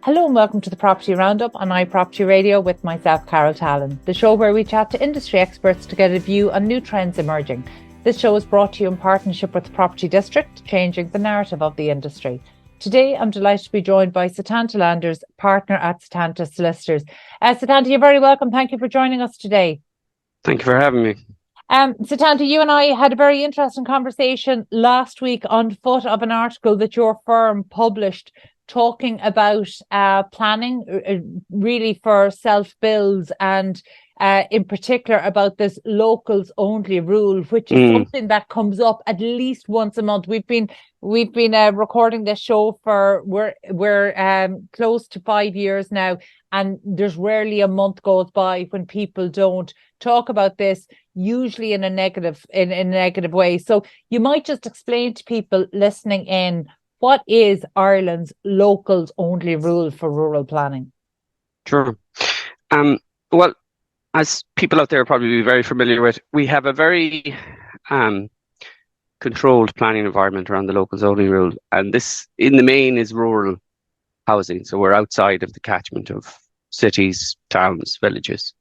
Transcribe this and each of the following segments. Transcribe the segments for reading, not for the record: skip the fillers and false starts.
Hello and welcome to the Property Roundup on iPropertyRadio with myself, Carol Tallon, the show where we chat to industry experts to get a view on new trends emerging. This show is brought to you in partnership with the Property District, changing the narrative of the industry. Today, I'm delighted to be joined by Setanta Landers, partner at Setanta Solicitors. Setanta, you're very welcome. Thank you for joining us today. Thank you for having me. Setanta, you and I had a very interesting conversation last week on foot of an article that your firm published talking about planning really for self-builds and in particular about this locals only rule, which is something that comes up at least once a month. We've been recording this show for we're close to 5 years now, and there's rarely a month goes by when people don't talk about this, usually in a negative way. So you might just explain to people listening in, what is Ireland's locals only rule for rural planning? Sure. Well, as people out there probably be very familiar with, we have a very controlled planning environment around the locals only rule. And this, in the main, is rural housing. So we're outside of the catchment of cities, towns, villages.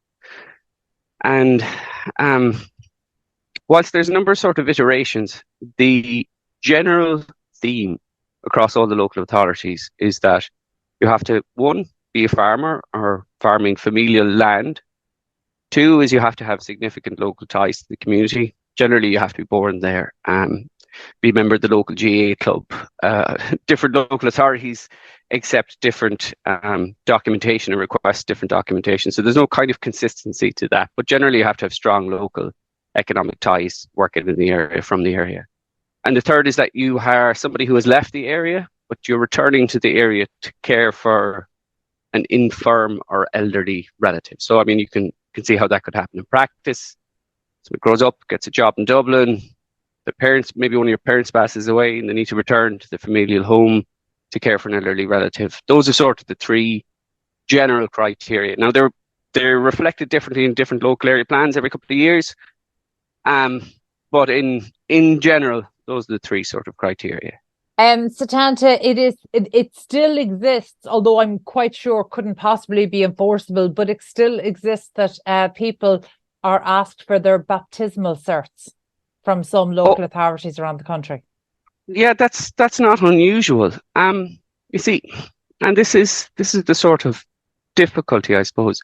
And whilst there's a number of sort of iterations, the general theme across all the local authorities is that you have to, one, be a farmer or farming familial land. Two is you have to have significant local ties to the community. Generally, you have to be born there, be a member of the local GA club. Different local authorities accept different documentation and request different documentation. So there's no kind of consistency to that. But generally, you have to have strong local economic ties working in the area, from the area. And the third is that you are somebody who has left the area, but you're returning to the area to care for an infirm or elderly relative. So, I mean, you can see how that could happen in practice. Someone grows up, gets a job in Dublin, the parents, maybe one of your parents passes away and they need to return to the familial home to care for an elderly relative. Those are sort of the three general criteria. Now, they're reflected differently in different local area plans every couple of years. But in general, those are the three sort of criteria. Setanta, it still exists, although I'm quite sure couldn't possibly be enforceable, but it still exists that people are asked for their baptismal certs from some local authorities around the country. Yeah, that's not unusual. You see, and this is the sort of difficulty, I suppose.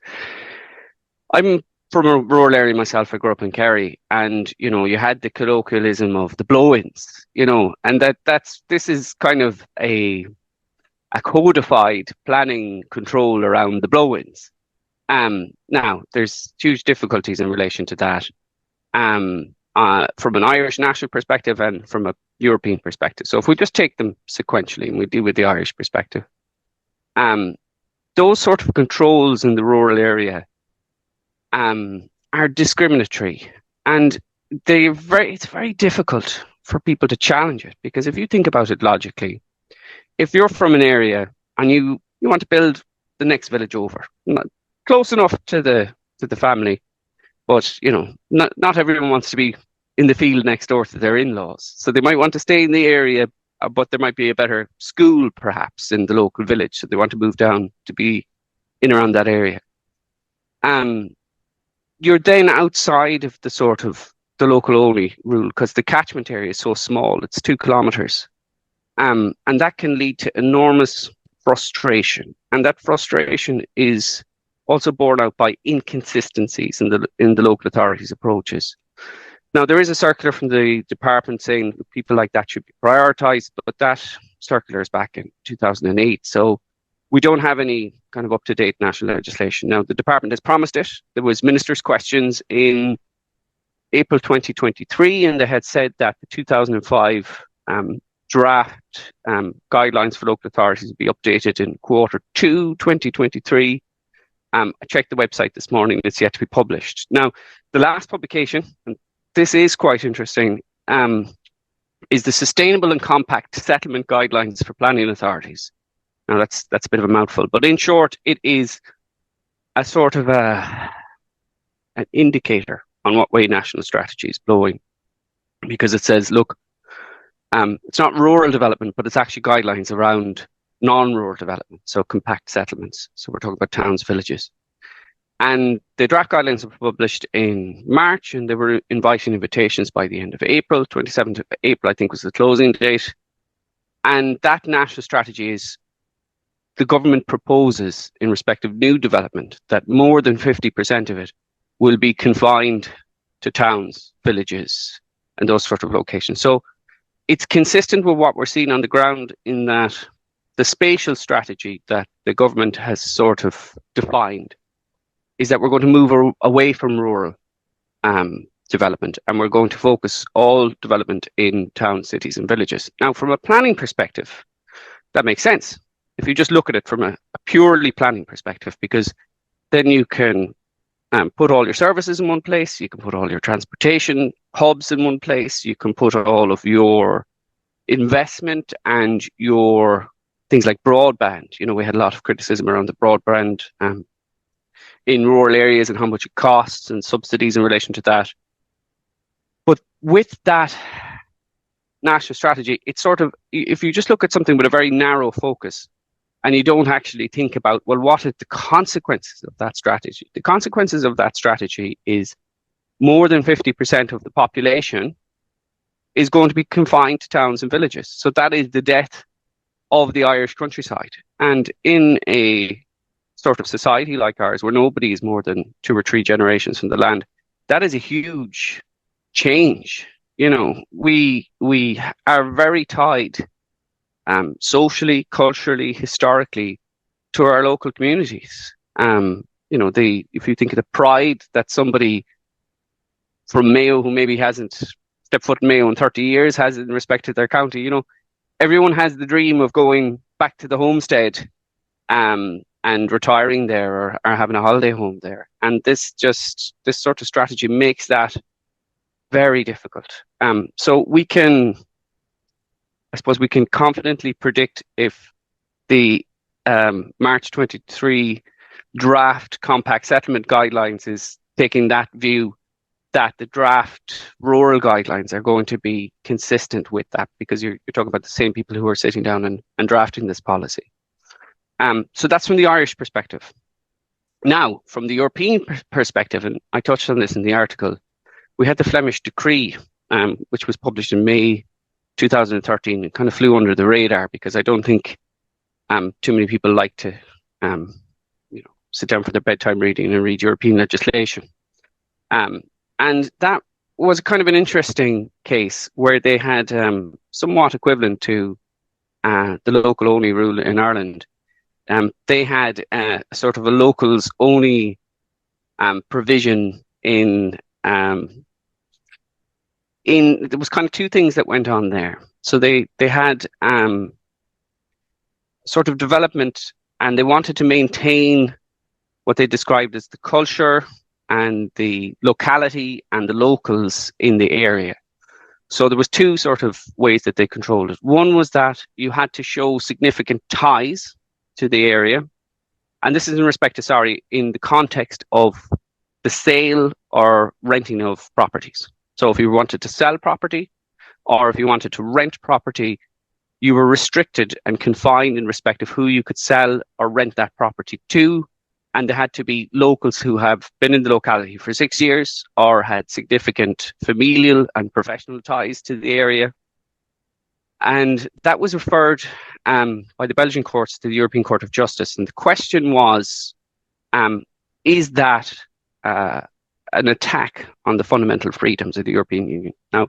I'm from a rural area myself. I grew up in Kerry, and you had the colloquialism of the blow-ins, and this is kind of a codified planning control around the blow-ins. Now there's huge difficulties in relation to that, from an Irish national perspective and from a European perspective. So if we just take them sequentially and we deal with the Irish perspective, those sort of controls in the rural area are discriminatory, and it's very difficult for people to challenge it, because if you think about it logically, if you're from an area and you want to build the next village over, close enough to the family, but not everyone wants to be in the field next door to their in-laws, so they might want to stay in the area, but there might be a better school perhaps in the local village, so they want to move down to be in around that area. You're then outside of the sort of the local only rule, because the catchment area is so small, it's 2 kilometres. And that can lead to enormous frustration. And that frustration is also borne out by inconsistencies in the local authorities' approaches. Now, there is a circular from the department saying that people like that should be prioritised, but that circular is back in 2008. So we don't have any kind of up-to-date national legislation. Now, the department has promised it. There was ministers' questions in April 2023, and they had said that the 2005 draft guidelines for local authorities would be updated in Q2 2023. I checked the website this morning. It's yet to be published. Now, the last publication, and this is quite interesting, is the Sustainable and Compact Settlement Guidelines for Planning Authorities. Now, that's a bit of a mouthful, but in short, it is a sort of an indicator on what way national strategy is blowing, because it says, look, it's not rural development, but it's actually guidelines around non-rural development, so compact settlements. So we're talking about towns, villages. And the draft guidelines were published in March, and they were inviting invitations by the end of April. 27th of April, I think, was the closing date. And that national strategy is the government proposes, in respect of new development, that more than 50% of it will be confined to towns, villages, and those sort of locations. So it's consistent with what we're seeing on the ground, in that the spatial strategy that the government has sort of defined is that we're going to move away from rural development, and we're going to focus all development in towns, cities and villages. Now, from a planning perspective, that makes sense. If you just look at it from a purely planning perspective, because then you can put all your services in one place, you can put all your transportation hubs in one place, you can put all of your investment and your things like broadband. You know, we had a lot of criticism around the broadband in rural areas and how much it costs and subsidies in relation to that. But with that national strategy, it's sort of, if you just look at something with a very narrow focus and you don't actually think about, well, what are the consequences of that strategy? The consequences of that strategy is more than 50% of the population is going to be confined to towns and villages. So that is the death of the Irish countryside. And in a sort of society like ours, where nobody is more than 2 or 3 generations from the land, that is a huge change. You know, we are very tied socially, culturally, historically to our local communities. You know, if you think of the pride that somebody from Mayo, who maybe hasn't stepped foot in Mayo in 30 years, has in respect to their county, you know, everyone has the dream of going back to the homestead and retiring there, or having a holiday home there. And this sort of strategy makes that very difficult. So we can confidently predict, if the March 23 draft compact settlement guidelines is taking that view, that the draft rural guidelines are going to be consistent with that, because you're talking about the same people who are sitting down and drafting this policy. So that's from the Irish perspective. Now, from the European perspective, and I touched on this in the article, we had the Flemish Decree, which was published in May 2013. It kind of flew under the radar, because I don't think too many people like to sit down for their bedtime reading and read European legislation. And that was kind of an interesting case, where they had somewhat equivalent to the local only rule in Ireland. They had sort of a locals only provision in there was kind of 2 things that went on there. So they had sort of development, and they wanted to maintain what they described as the culture and the locality and the locals in the area. So there was 2 sort of ways that they controlled it. One was that you had to show significant ties to the area. And this is in respect to, in the context of the sale or renting of properties. So if you wanted to sell property, or if you wanted to rent property, you were restricted and confined in respect of who you could sell or rent that property to. And there had to be locals who have been in the locality for 6 years, or had significant familial and professional ties to the area. And that was referred by the Belgian courts to the European Court of Justice. And the question was, is that an attack on the fundamental freedoms of the European Union? Now,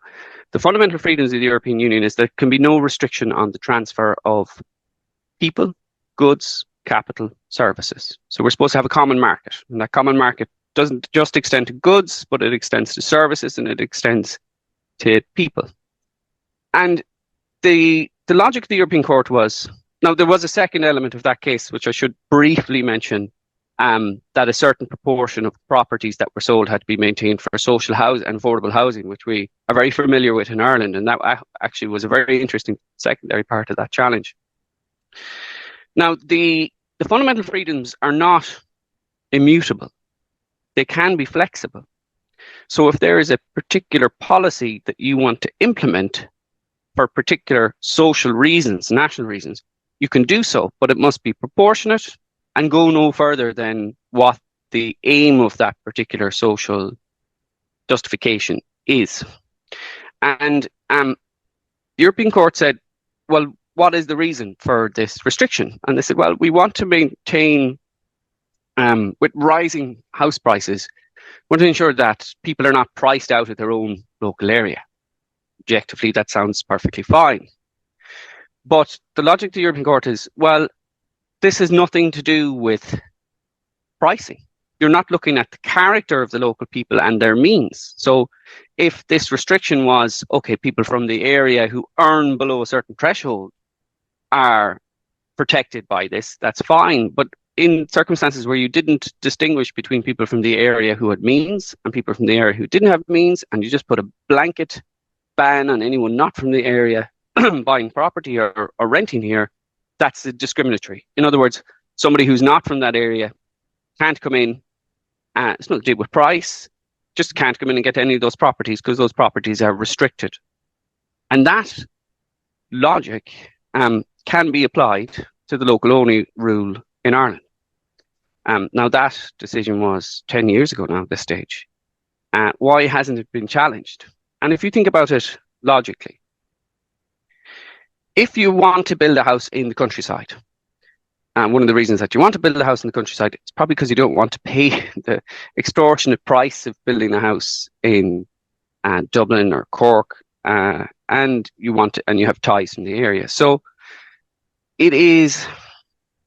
the fundamental freedoms of the European Union is there can be no restriction on the transfer of people, goods, capital, services. So we're supposed to have a common market, and that common market doesn't just extend to goods, but it extends to services, and it extends to people. And the logic of the European Court was, now there was a second element of that case, which I should briefly mention, that a certain proportion of properties that were sold had to be maintained for social housing and affordable housing, which we are very familiar with in Ireland. And that actually was a very interesting secondary part of that challenge. Now, the fundamental freedoms are not immutable. They can be flexible. So if there is a particular policy that you want to implement for particular social reasons, national reasons, you can do so, but it must be proportionate and go no further than what the aim of that particular social justification is. And the European Court said, well, what is the reason for this restriction? And they said, well, we want to maintain, with rising house prices, we want to ensure that people are not priced out of their own local area. Objectively, that sounds perfectly fine. But the logic of the European Court is, well, this has nothing to do with pricing. You're not looking at the character of the local people and their means. So if this restriction was, okay, people from the area who earn below a certain threshold are protected by this, that's fine. But in circumstances where you didn't distinguish between people from the area who had means and people from the area who didn't have means, and you just put a blanket ban on anyone not from the area buying property or renting here, that's discriminatory. In other words, somebody who's not from that area can't come in. It's not to do with price, just can't come in and get any of those properties because those properties are restricted. And that logic can be applied to the local only rule in Ireland. Now, that decision was 10 years ago now at this stage. Why hasn't it been challenged? And if you think about it logically, if you want to build a house in the countryside, and one of the reasons that you want to build a house in the countryside is probably because you don't want to pay the extortionate price of building a house in Dublin or Cork, and you have ties from the area. So it is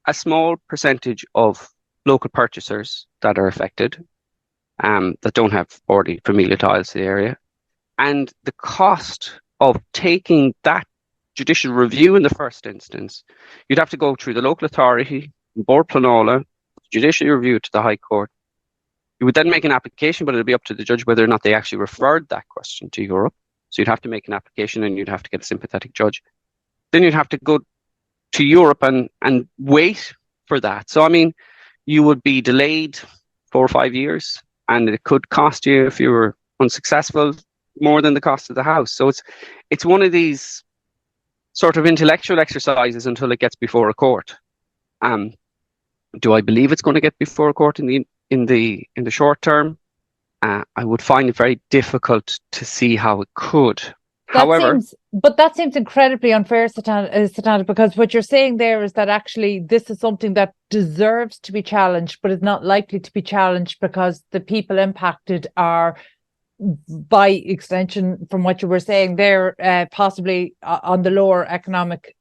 a small percentage of local purchasers that are affected, that don't have already familial ties to the area, and the cost of taking that judicial review in the first instance, you'd have to go through the local authority, Board Planola, judicial review to the High Court. You would then make an application, but it'll be up to the judge whether or not they actually referred that question to Europe. So you'd have to make an application and you'd have to get a sympathetic judge. Then you'd have to go to Europe and wait for that. So, I mean, you would be delayed 4 or 5 years, and it could cost you, if you were unsuccessful, more than the cost of the house. So it's one of these sort of intellectual exercises until it gets before a court. Do I believe it's going to get before a court in the short term? I would find it very difficult to see how it could. That seems incredibly unfair, Setanta, because what you're saying there is that actually this is something that deserves to be challenged, but is not likely to be challenged because the people impacted are, by extension, from what you were saying there, possibly on the lower economic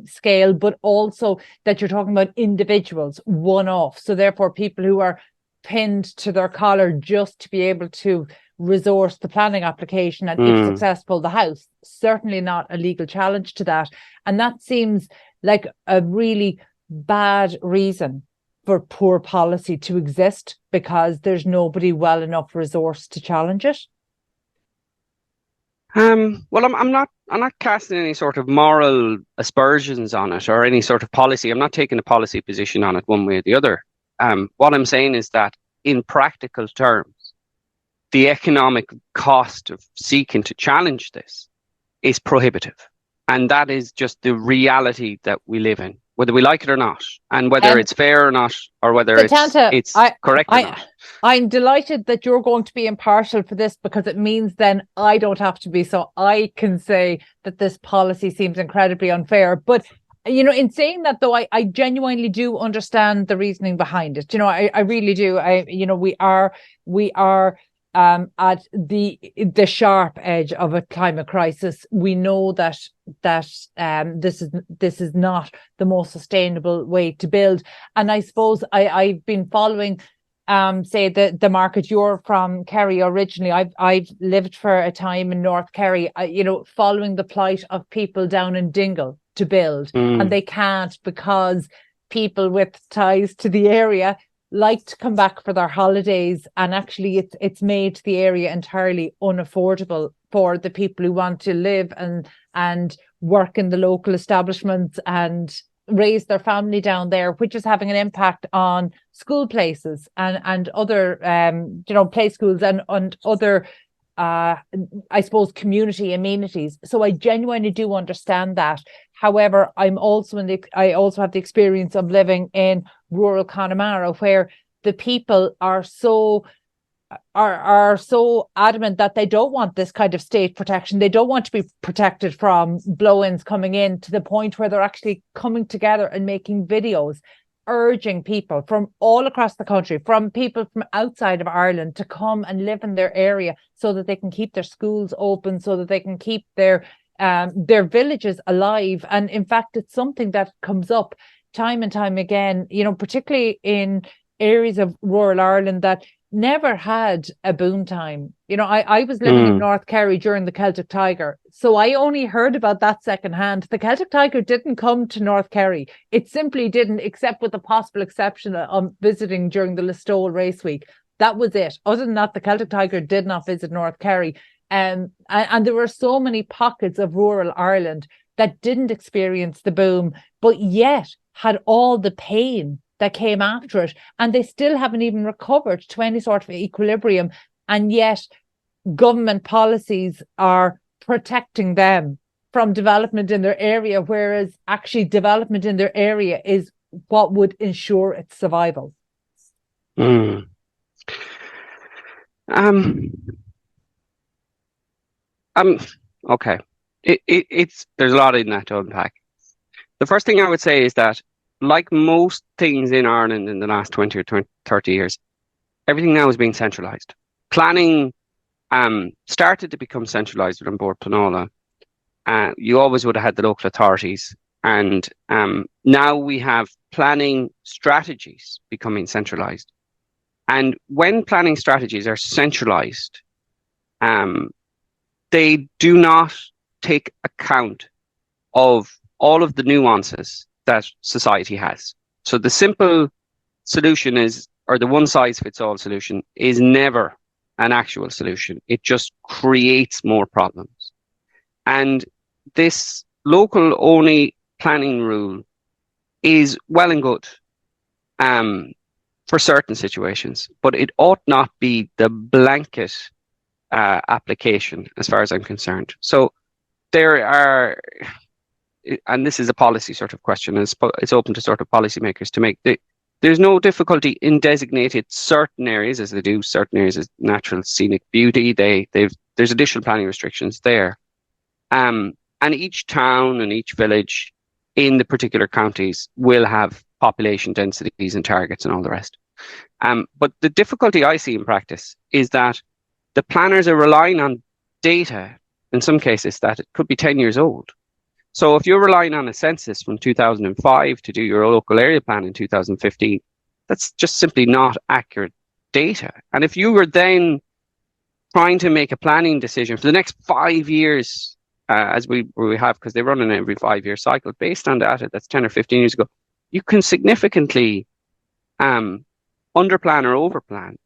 scale, but also that you're talking about individuals, one-off. So therefore, people who are pinned to their collar just to be able to resource the planning application and, if successful, the house. Certainly not a legal challenge to that. And that seems like a really bad reason for poor policy to exist, because there's nobody well enough resourced to challenge it. Well, I'm not casting any sort of moral aspersions on it or any sort of policy. I'm not taking a policy position on it one way or the other. What I'm saying is that in practical terms, the economic cost of seeking to challenge this is prohibitive. And that is just the reality that we live in, whether we like it or not, and whether it's fair or not, or whether Setanta, it's correct or not. I'm delighted that you're going to be impartial for this, because it means then I don't have to be, so I can say that this policy seems incredibly unfair. But, you know, in saying that, though, I genuinely do understand the reasoning behind it. You know, I really do. We are at the sharp edge of a climate crisis. We know that this is not the most sustainable way to build. And I suppose I've been following say the market. You're from Kerry originally. I've lived for a time in North Kerry, following the plight of people down in Dingle to build, and they can't, because people with ties to the area like to come back for their holidays, and actually it's made the area entirely unaffordable for the people who want to live and work in the local establishments and raise their family down there, which is having an impact on school places and other play schools and other I suppose, community amenities. So I genuinely do understand that. However, I also have the experience of living in rural Connemara, where the people are so adamant that they don't want this kind of state protection. They don't want to be protected from blow-ins coming in, to the point where they're actually coming together and making videos urging people from all across the country, from people from outside of Ireland, to come and live in their area so that they can keep their schools open, so that they can keep their villages alive. And in fact, it's something that comes up time and time again, particularly in areas of rural Ireland that never had a boom time. I was living in North Kerry during the Celtic Tiger, so I only heard about that secondhand. The Celtic Tiger didn't come to North Kerry. It simply didn't, except with the possible exception of visiting during the Listowel Race Week. That was it. Other than that, the Celtic Tiger did not visit North Kerry. And there were so many pockets of rural Ireland that didn't experience the boom, but yet had all the pain that came after it, and they still haven't even recovered to any sort of equilibrium, and yet government policies are protecting them from development in their area, whereas actually development in their area is what would ensure its survival. Okay. There's a lot in that to unpack. The first thing I would say is that, like most things in Ireland in the last 20 or 30 years, everything now is being centralised. Planning started to become centralised with An Bord Pleanála. You always would have had the local authorities, and now we have planning strategies becoming centralised. And when planning strategies are centralised, they do not take account of all of the nuances that society has. So the simple solution is, or the one-size-fits-all solution, is never an actual solution. It just creates more problems. And this local-only planning rule is well and good for certain situations, but it ought not be the blanket application as far as I'm concerned. So there are, and this is a policy sort of question, and it's open to sort of policymakers to make. There's no difficulty in designated certain areas, as they do certain areas as natural scenic beauty. There's additional planning restrictions there, and each town and each village in the particular counties will have population densities and targets and all the rest. But the difficulty I see in practice is that the planners are relying on data, in some cases, that it could be 10 years old. So if you're relying on a census from 2005 to do your local area plan in 2015, that's just simply not accurate data. And if you were then trying to make a planning decision for the next 5 years, as we have, because they run in every 5-year cycle, based on data that's 10 or 15 years ago, you can significantly underplan or overplan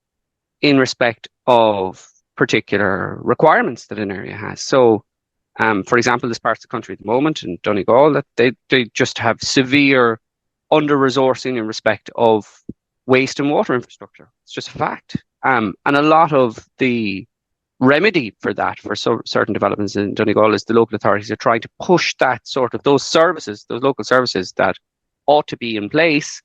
in respect of particular requirements that an area has. So, for example, there's parts of the country at the moment in Donegal that they just have severe under-resourcing in respect of waste and water infrastructure. It's just a fact. And a lot of the remedy for that, for certain developments in Donegal, is the local authorities are trying to push that sort of, those local services that ought to be in place,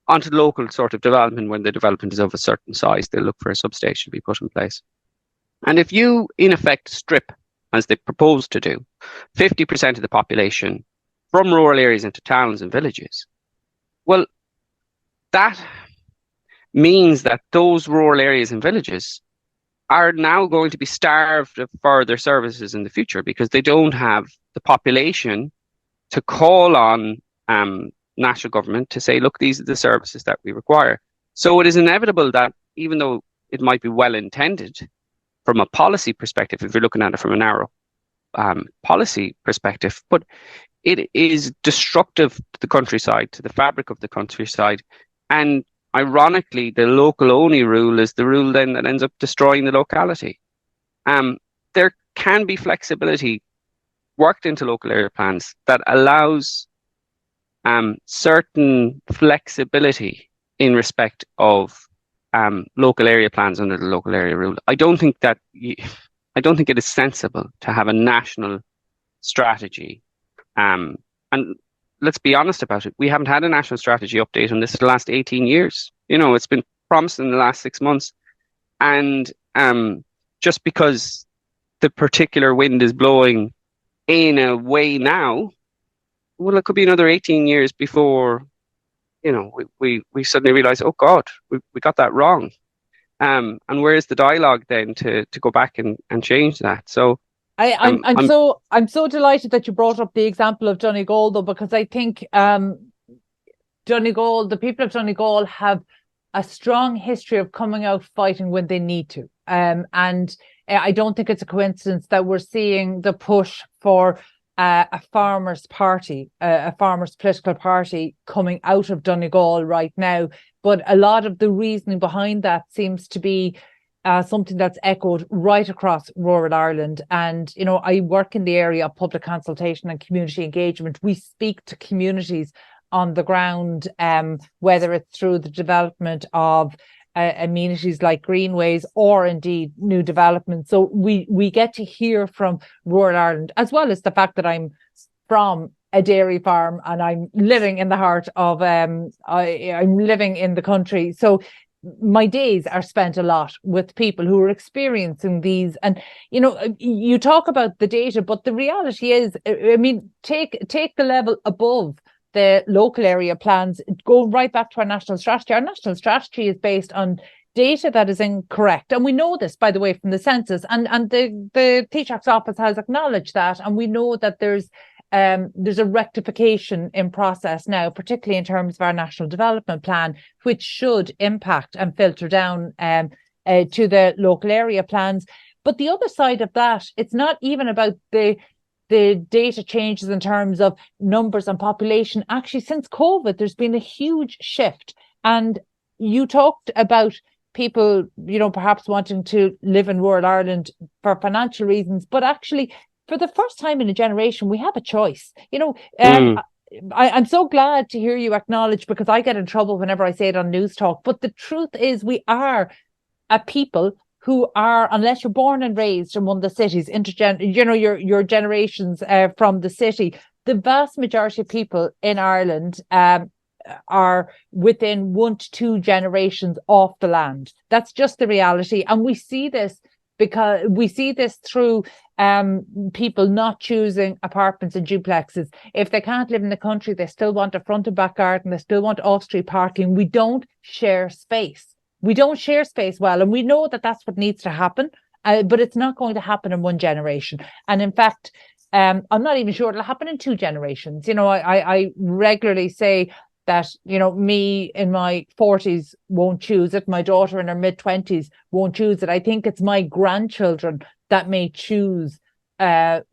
onto the local sort of development. When the development is of a certain size, they look for a substation to be put in place. And if you, in effect, strip, as they propose to do, 50% of the population from rural areas into towns and villages, well, that means that those rural areas and villages are now going to be starved of further services in the future, because they don't have the population to call on national government to say, look, these are the services that we require. So it is inevitable that, even though it might be well intended from a policy perspective, if you're looking at it from a narrow policy perspective, but it is destructive to the countryside, to the fabric of the countryside. And ironically, the local only rule is the rule then that ends up destroying the locality. There can be flexibility worked into local area plans that allows certain flexibility in respect of local area plans under the local area rule. I don't think it is sensible to have a national strategy. And let's be honest about it. We haven't had a national strategy update on this for the last 18 years. It's been promised in the last 6 months. And just because the particular wind is blowing in a way now, well, it could be another 18 years before, we suddenly realize, oh God, we got that wrong. And where's the dialogue then to go back and change that? So I'm so delighted that you brought up the example of Donegal, though, because I think Donegal, the people of Donegal have a strong history of coming out fighting when they need to. And I don't think it's a coincidence that we're seeing the push for a farmers' party, a farmers' political party coming out of Donegal right now. But a lot of the reasoning behind that seems to be something that's echoed right across rural Ireland. And, I work in the area of public consultation and community engagement. We speak to communities on the ground, whether it's through the development of amenities like greenways or indeed new developments. So we get to hear from rural Ireland, as well as the fact that I'm from a dairy farm and I'm living in the heart of I'm living in the country. So my days are spent a lot with people who are experiencing these. And you talk about the data, but the reality is, take the level above the local area plans, go right back to our national strategy. Our national strategy is based on data that is incorrect. And we know this, by the way, from the census. And the Taoiseach's office has acknowledged that. And we know that there's a rectification in process now, particularly in terms of our national development plan, which should impact and filter down to the local area plans. But the other side of that, it's not even about the data changes in terms of numbers and population. Actually, since COVID, there's been a huge shift. And you talked about people, perhaps wanting to live in rural Ireland for financial reasons, but actually, for the first time in a generation, we have a choice. I'm so glad to hear you acknowledge, because I get in trouble whenever I say it on News Talk. But the truth is, we are a people who are, unless you're born and raised in one of the cities, your generations from the city, the vast majority of people in Ireland are within 1 to 2 generations off the land. That's just the reality. And we see this through people not choosing apartments and duplexes. If they can't live in the country, they still want a front and back garden, they still want off-street parking. We don't share space. We don't share space well, and we know that that's what needs to happen, but it's not going to happen in 1 generation. And in fact, I'm not even sure it'll happen in 2 generations. I regularly say that, me in my 40s won't choose it. My daughter in her mid-20s won't choose it. I think it's my grandchildren that may choose urban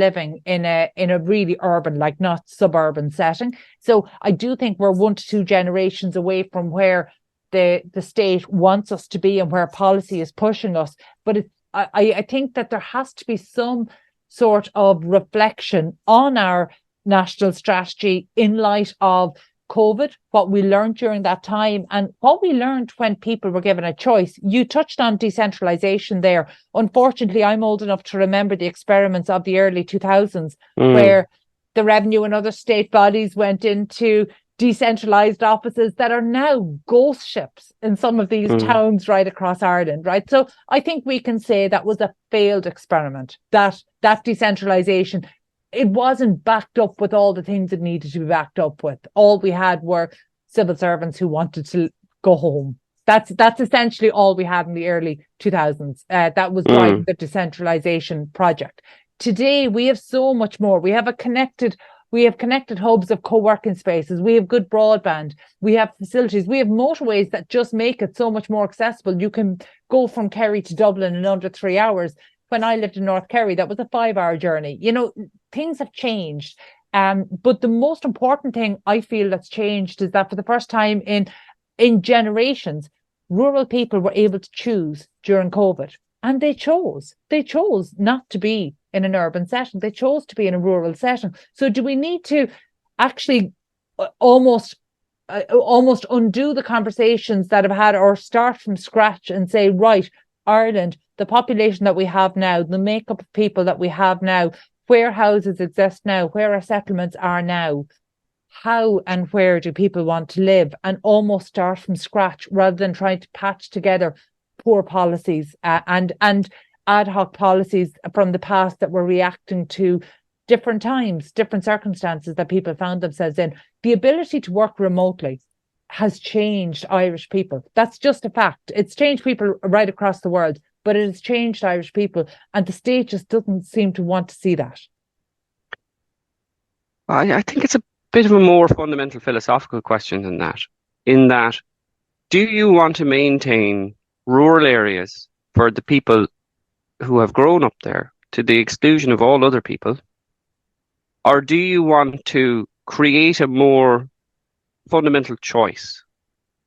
living in a really urban, like not suburban setting. So I do think we're 1 to 2 generations away from where the state wants us to be and where policy is pushing us. But I think that there has to be some sort of reflection on our national strategy in light of COVID, what we learned during that time and what we learned when people were given a choice. You touched on decentralization there. Unfortunately, I'm old enough to remember the experiments of the early 2000s where the revenue and other state bodies went into decentralized offices that are now ghost ships in some of these towns right across Ireland, right? So I think we can say that was a failed experiment, that decentralization. It wasn't backed up with all the things it needed to be backed up with. All we had were civil servants who wanted to go home. That's essentially all we had in the early 2000s. That was driving the decentralization project. Today, we have so much more. We have connected hubs of co-working spaces. We have good broadband. We have facilities. We have motorways that just make it so much more accessible. You can go from Kerry to Dublin in under 3 hours. When I lived in North Kerry, that was a 5-hour journey. Things have changed. But the most important thing I feel that's changed is that for the first time in generations, rural people were able to choose during COVID. And they chose not to be in an urban setting. They chose to be in a rural setting. So do we need to actually almost almost undo the conversations that have had, or start from scratch and say, right, Ireland, the population that we have now, the makeup of people that we have now, where houses exist now, where our settlements are now, how and where do people want to live, and almost start from scratch rather than trying to patch together poor policies and ad hoc policies from the past that were reacting to different times, different circumstances that people found themselves in. The ability to work remotely has changed Irish people. That's just a fact. It's changed people right across the world, but it has changed Irish people, and the state just doesn't seem to want to see that. I think it's a bit of a more fundamental philosophical question than that, in that, do you want to maintain rural areas for the people who have grown up there to the exclusion of all other people? Or do you want to create a more fundamental choice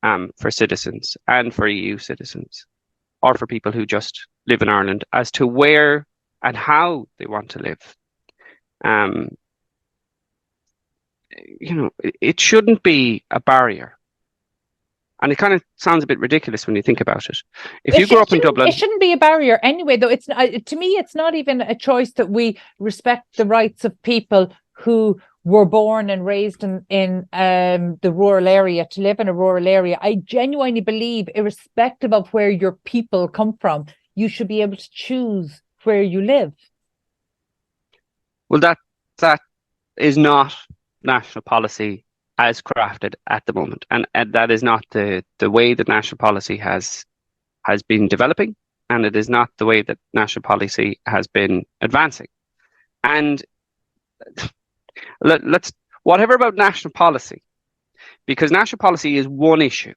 for citizens and for EU citizens, or for people who just live in Ireland, as to where and how they want to live? It shouldn't be a barrier. And it kind of sounds a bit ridiculous when you think about it. If you grew up in Dublin... It shouldn't be a barrier anyway, though. It's to me, it's not even a choice that we respect the rights of people who were born and raised in the rural area, to live in a rural area. I genuinely believe, irrespective of where your people come from, you should be able to choose where you live. Well, that is not national policy as crafted at the moment, and that is not the way that national policy has been developing, and it is not the way that national policy has been advancing. And let's whatever about national policy, because national policy is one issue.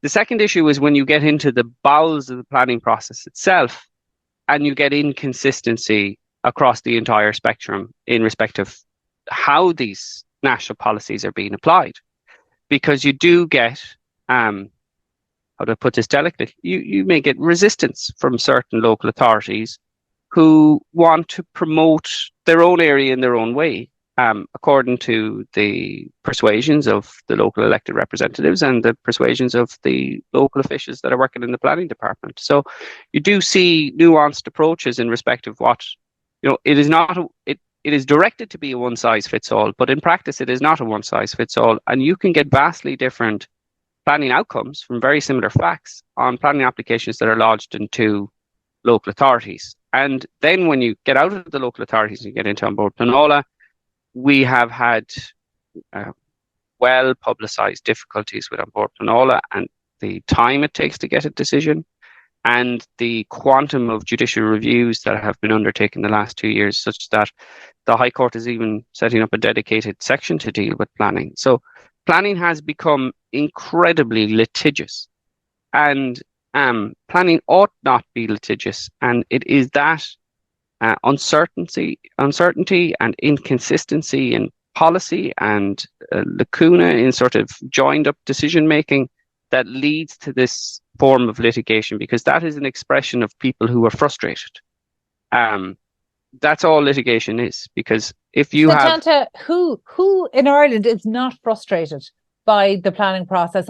The second issue is when you get into the bowels of the planning process itself, and you get inconsistency across the entire spectrum in respect of how these national policies are being applied. Because you do get, how do I put this delicately, you may get resistance from certain local authorities who want to promote their own area in their own way, according to the persuasions of the local elected representatives and the persuasions of the local officials that are working in the planning department. So you do see nuanced approaches in respect of what, it is not, it is directed to be a one-size-fits-all, but in practice it is not a one-size-fits-all, and you can get vastly different planning outcomes from very similar facts on planning applications that are lodged in two local authorities. And then when you get out of the local authorities and you get into An Bord Pleanála, we have had well-publicised difficulties with An Bord Pleanála and the time it takes to get a decision, and the quantum of judicial reviews that have been undertaken the last 2 years, such that the High Court is even setting up a dedicated section to deal with planning. So planning has become incredibly litigious, and planning ought not be litigious. And it is that uncertainty and inconsistency in policy and lacuna in sort of joined up decision making that leads to this form of litigation, because that is an expression of people who are frustrated. That's all litigation is, because if you Setanta, who in Ireland is not frustrated by the planning process?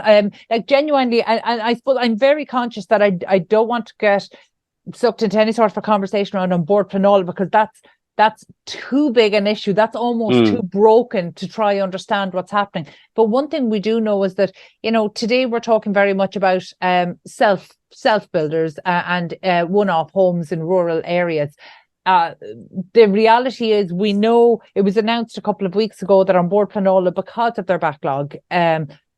Like genuinely, and I suppose I'm very conscious that I don't want to get sucked into any sort of a conversation around An Bord Pleanála, because that's too big an issue. That's almost too broken to try to understand what's happening. But one thing we do know is that, today we're talking very much about self builders and one-off homes in rural areas. The reality is, we know it was announced a couple of weeks ago that An Bord Pleanála, because of their backlog,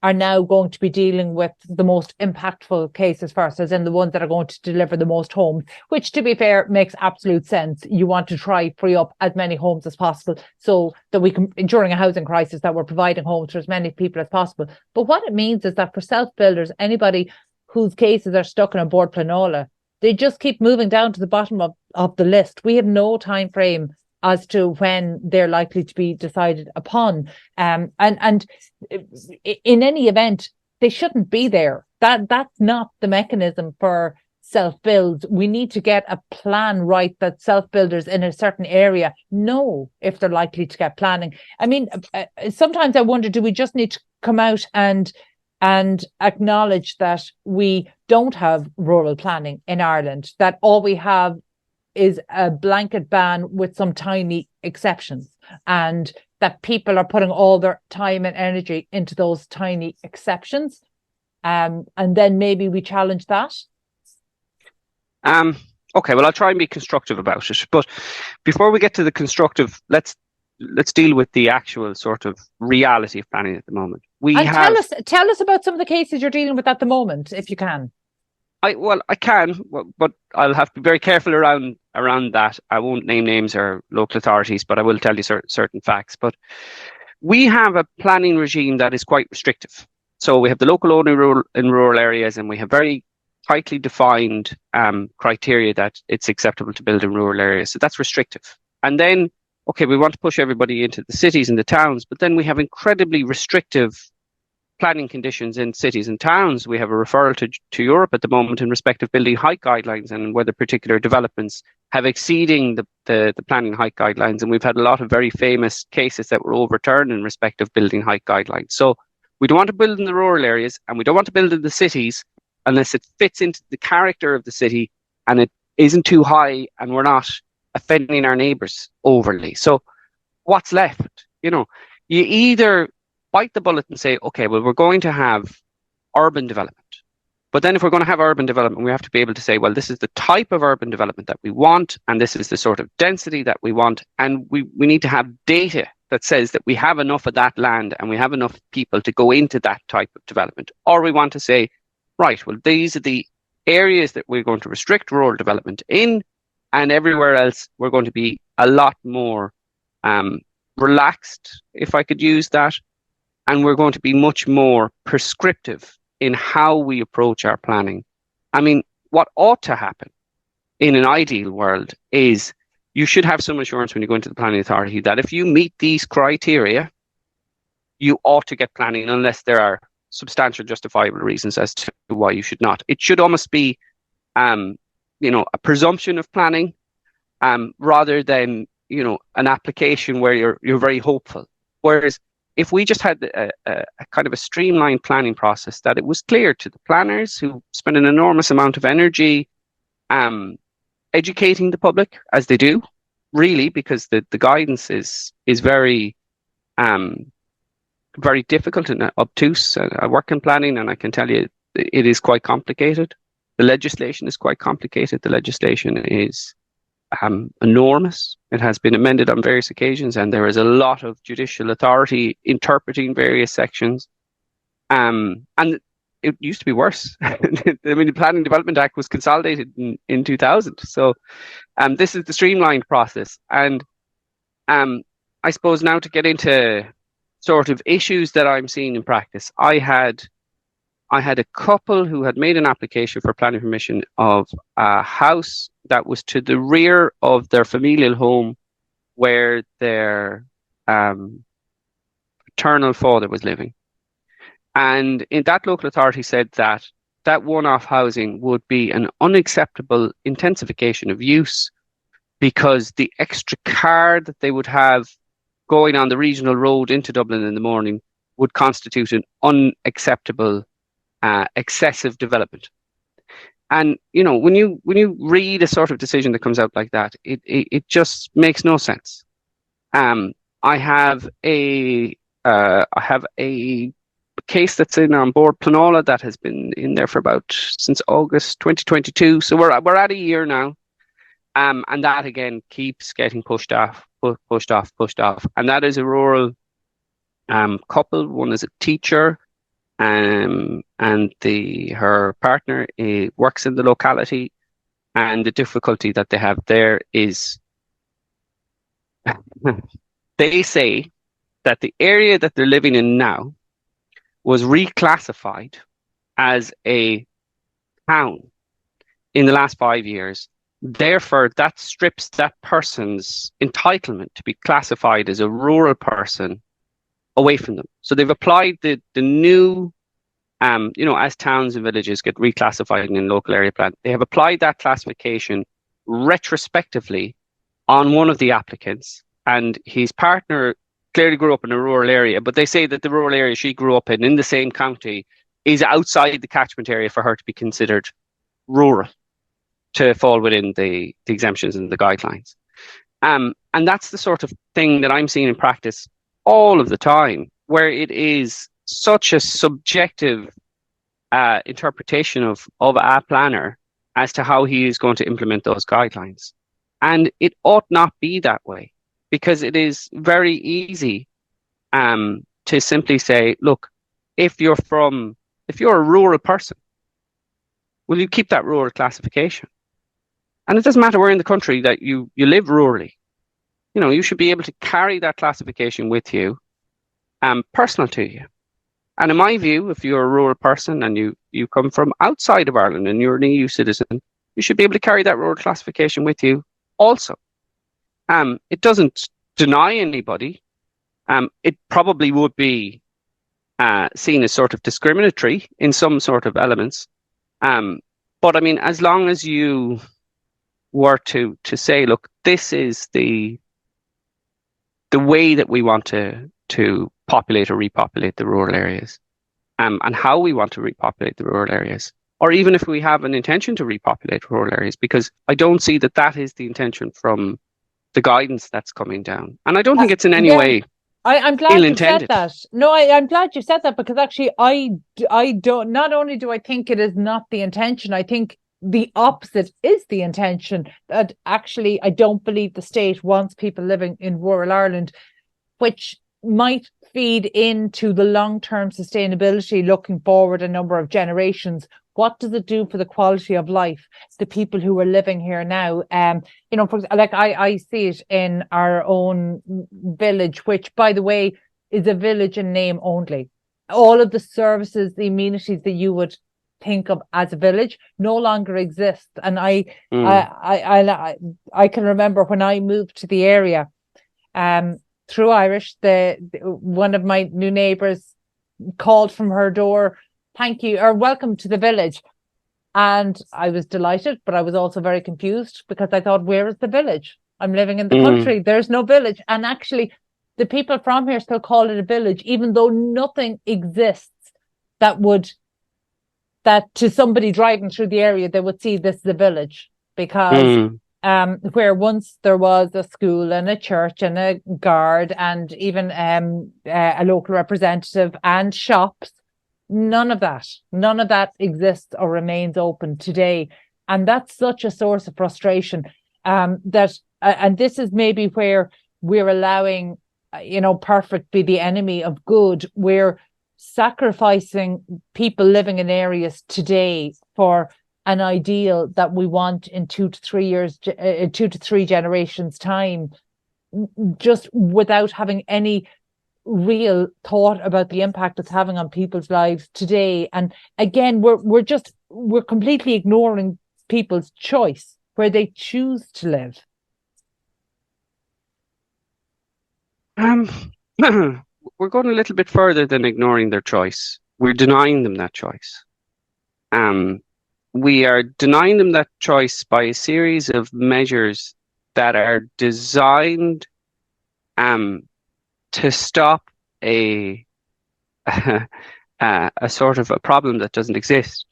are now going to be dealing with the most impactful cases first, as in the ones that are going to deliver the most homes, which, to be fair, makes absolute sense. You want to try free up as many homes as possible so that we can, during a housing crisis, that we're providing homes for as many people as possible. But what it means is that for self-builders, anybody whose cases are stuck in An Bord Pleanála, they just keep moving down to the bottom of the list. We have no time frame as to when they're likely to be decided upon. And in any event, they shouldn't be there. That's not the mechanism for self-builds. We need to get a plan right that self-builders in a certain area know if they're likely to get planning. I mean, sometimes I wonder, do we just need to come out and acknowledge that we don't have rural planning in Ireland, that all we have is a blanket ban with some tiny exceptions, and that people are putting all their time and energy into those tiny exceptions, and then maybe we challenge that? Okay, well, I'll try and be constructive about it. But before we get to the constructive, let's deal with the actual sort of reality of planning at the moment. Tell us about some of the cases you're dealing with at the moment, if you can. I can, but I'll have to be very careful around that. I won't name names or local authorities, but I will tell you certain facts. But we have a planning regime that is quite restrictive. So we have the local only rule in rural areas, and we have very tightly defined criteria that it's acceptable to build in rural areas. So that's restrictive. And then, okay, we want to push everybody into the cities and the towns, but then we have incredibly restrictive planning conditions in cities and towns. We have a referral to Europe at the moment in respect of building height guidelines and whether particular developments have exceeding the planning height guidelines. And we've had a lot of very famous cases that were overturned in respect of building height guidelines. So we don't want to build in the rural areas, and we don't want to build in the cities unless it fits into the character of the city and it isn't too high and we're not offending our neighbours overly. So what's left? You either bite the bullet and say, okay, well, we're going to have urban development. But then if we're going to have urban development, we have to be able to say, well, this is the type of urban development that we want, and this is the sort of density that we want. And we need to have data that says that we have enough of that land and we have enough people to go into that type of development. Or we want to say, right, well, these are the areas that we're going to restrict rural development in, and everywhere else we're going to be a lot more relaxed, if I could use that, and we're going to be much more prescriptive in how we approach our planning. I mean, what ought to happen in an ideal world is you should have some assurance when you go into the planning authority that if you meet these criteria, you ought to get planning unless there are substantial justifiable reasons as to why you should not. It should almost be, a presumption of planning, rather than, an application where you're very hopeful. Whereas if we just had a kind of a streamlined planning process, that it was clear to the planners who spend an enormous amount of energy educating the public, as they do, really, because the guidance is very very difficult and obtuse. I work in planning, and I can tell you it is quite complicated. The legislation is quite complicated. The legislation is enormous. It has been amended on various occasions, and there is a lot of judicial authority interpreting various sections. And it used to be worse. I mean, the Planning Development Act was consolidated in 2000. So this is the streamlined process. And I suppose now to get into sort of issues that I'm seeing in practice, I had a couple who had made an application for planning permission of a house that was to the rear of their familial home where their paternal father was living. And in that local authority said that one-off housing would be an unacceptable intensification of use because the extra car that they would have going on the regional road into Dublin in the morning would constitute an unacceptable excessive development. And when you read a sort of decision that comes out like that, it just makes no sense. I have a case that's in on board Planola that has been in there for since August 2022. So we're at a year now, and that again keeps getting pushed off. And that is a rural couple. One is a teacher. And her partner works in the locality, and the difficulty that they have there is they say that the area that they're living in now was reclassified as a town in the last 5 years. Therefore, that strips that person's entitlement to be classified as a rural person away from them. So they've applied the new as towns and villages get reclassified in local area plan, they have applied that classification retrospectively on one of the applicants, and his partner clearly grew up in a rural area, but they say that the rural area she grew up in the same county is outside the catchment area for her to be considered rural, to fall within the exemptions and the guidelines. And that's the sort of thing that I'm seeing in practice all of the time, where it is such a subjective interpretation of a planner as to how he is going to implement those guidelines. And it ought not be that way, because it is very easy to simply say, look, if you're a rural person, will you keep that rural classification? And it doesn't matter where in the country that you live rurally. You should be able to carry that classification with you, personal to you. And in my view, if you're a rural person and you come from outside of Ireland and you're an EU citizen, you should be able to carry that rural classification with you also. It doesn't deny anybody. It probably would be seen as sort of discriminatory in some sort of elements. But I mean, as long as you were to say, look, this is the way that we want to populate or repopulate the rural areas, and how we want to repopulate the rural areas, or even if we have an intention to repopulate rural areas, because I don't see that is the intention from the guidance that's coming down. And I don't think it's in any way I'm glad you said ill-intended. that. No, I'm glad you said that, because actually I don't, not only do I think it is not the intention, I think the opposite is the intention. That actually I don't believe the state wants people living in rural Ireland, which might feed into the long-term sustainability looking forward a number of generations. What does it do for the quality of life, the people who are living here now? I see it in our own village, which, by the way, is a village in name only. All of the services, the amenities that you would think of as a village no longer exist. And I can remember when I moved to the area, through Irish, one of my new neighbours called from her door, "Thank you," or "Welcome to the village." And I was delighted, but I was also very confused, because I thought, where is the village? I'm living in the country. There's no village. And actually, the people from here still call it a village, even though nothing exists that to somebody driving through the area, they would see this as a village, because where once there was a school and a church and a guard and even a local representative and shops, none of that exists or remains open today. And that's such a source of frustration, that and this is maybe where we're allowing perfect be the enemy of good. We're sacrificing people living in areas today for an ideal that we want in 2 to 3 years, 2 to 3 generations time, just without having any real thought about the impact it's having on people's lives today. And again, we're completely ignoring people's choice, where they choose to live. We're going a little bit further than ignoring their choice. We're denying them that choice. We are denying them that choice by a series of measures that are designed to stop a sort of a problem that doesn't exist.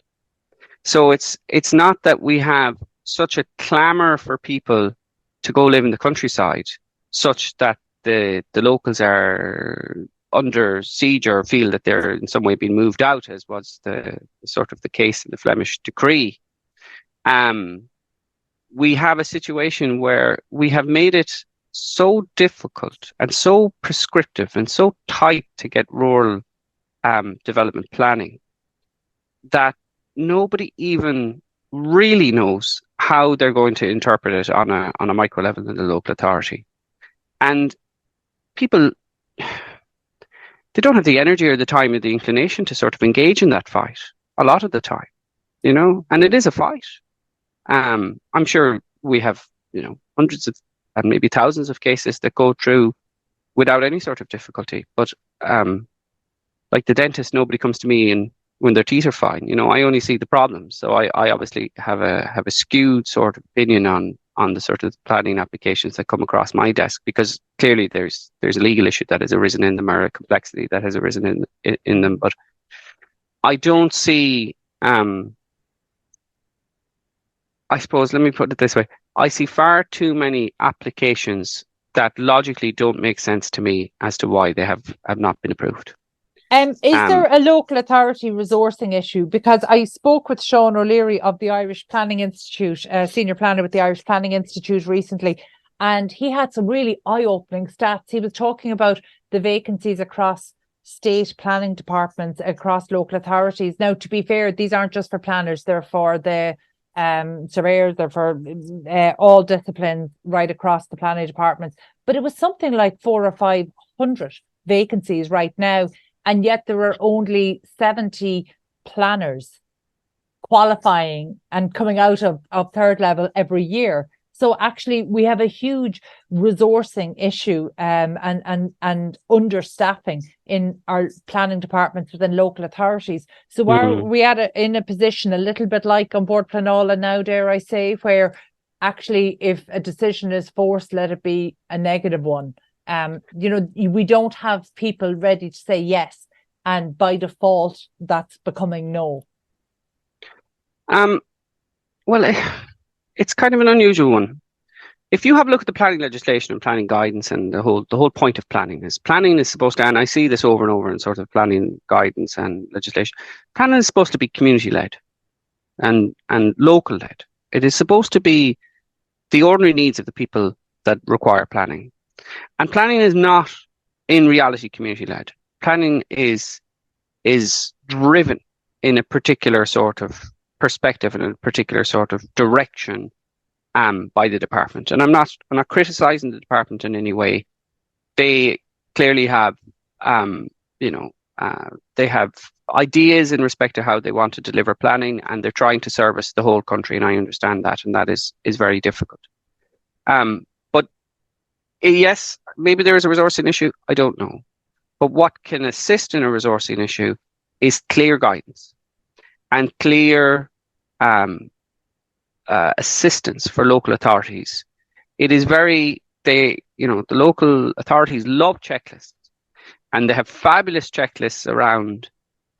So it's not that we have such a clamour for people to go live in the countryside, such that the locals are under siege or feel that they're in some way being moved out, as was the sort of the case in the Flemish Decree. We have a situation where we have made it so difficult and so prescriptive and so tight to get rural development planning that nobody even really knows how they're going to interpret it on a micro level in the local authority. And people, they don't have the energy or the time or the inclination to sort of engage in that fight a lot of the time, and it is a fight. I'm sure we have, hundreds of and maybe thousands of cases that go through without any sort of difficulty. But like the dentist, nobody comes to me and when their teeth are fine. I only see the problems. So I obviously have a skewed sort of opinion on the sort of planning applications that come across my desk, because clearly there's a legal issue that has arisen in them, or a complexity that has arisen in them. But I don't see, I suppose, let me put it this way. I see far too many applications that logically don't make sense to me as to why they have not been approved. Is there a local authority resourcing issue? Because I spoke with Sean O'Leary of the Irish Planning Institute, senior planner with the Irish Planning Institute recently, and he had some really eye-opening stats. He was talking about the vacancies across state planning departments, across local authorities. Now, to be fair, these aren't just for planners, they're for the surveyors, they're for all disciplines right across the planning departments. But it was something like 400 or 500 vacancies right now. And yet there are only 70 planners qualifying and coming out of third level every year. So actually we have a huge resourcing issue and understaffing in our planning departments within local authorities. So are we in a position a little bit like on board Planola now, dare I say, where actually if a decision is forced, let it be a negative one? We don't have people ready to say yes, and by default, that's becoming no. Well, it's kind of an unusual one. If you have a look at the planning legislation and planning guidance, and the whole point of planning is supposed to, and I see this over and over in sort of planning guidance and legislation, planning is supposed to be community led and local led. It is supposed to be the ordinary needs of the people that require planning. And planning is not, in reality, community-led. Planning is driven in a particular sort of perspective and a particular sort of direction by the department. And I'm not criticising the department in any way. They clearly have, they have ideas in respect to how they want to deliver planning, and they're trying to service the whole country. And I understand that, and that is very difficult. But yes, maybe there is a resourcing issue. I don't know. But what can assist in a resourcing issue is clear guidance and clear assistance for local authorities. It is the local authorities love checklists, and they have fabulous checklists around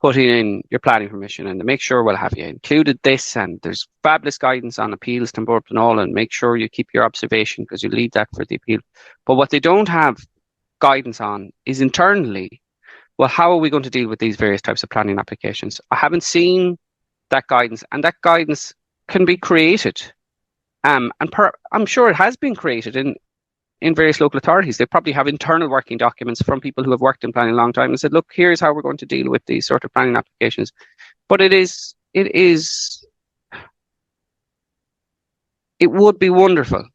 putting in your planning permission, and to make sure, well, have you included this? And there's fabulous guidance on appeals to Bord Pleanála, and make sure you keep your observation because you leave that for the appeal. But what they don't have guidance on is internally, well, how are we going to deal with these various types of planning applications? I haven't seen that guidance, and that guidance can be created. I'm sure it has been created in various local authorities. They probably have internal working documents from people who have worked in planning a long time and said, look, here's how we're going to deal with these sort of planning applications. But it would be wonderful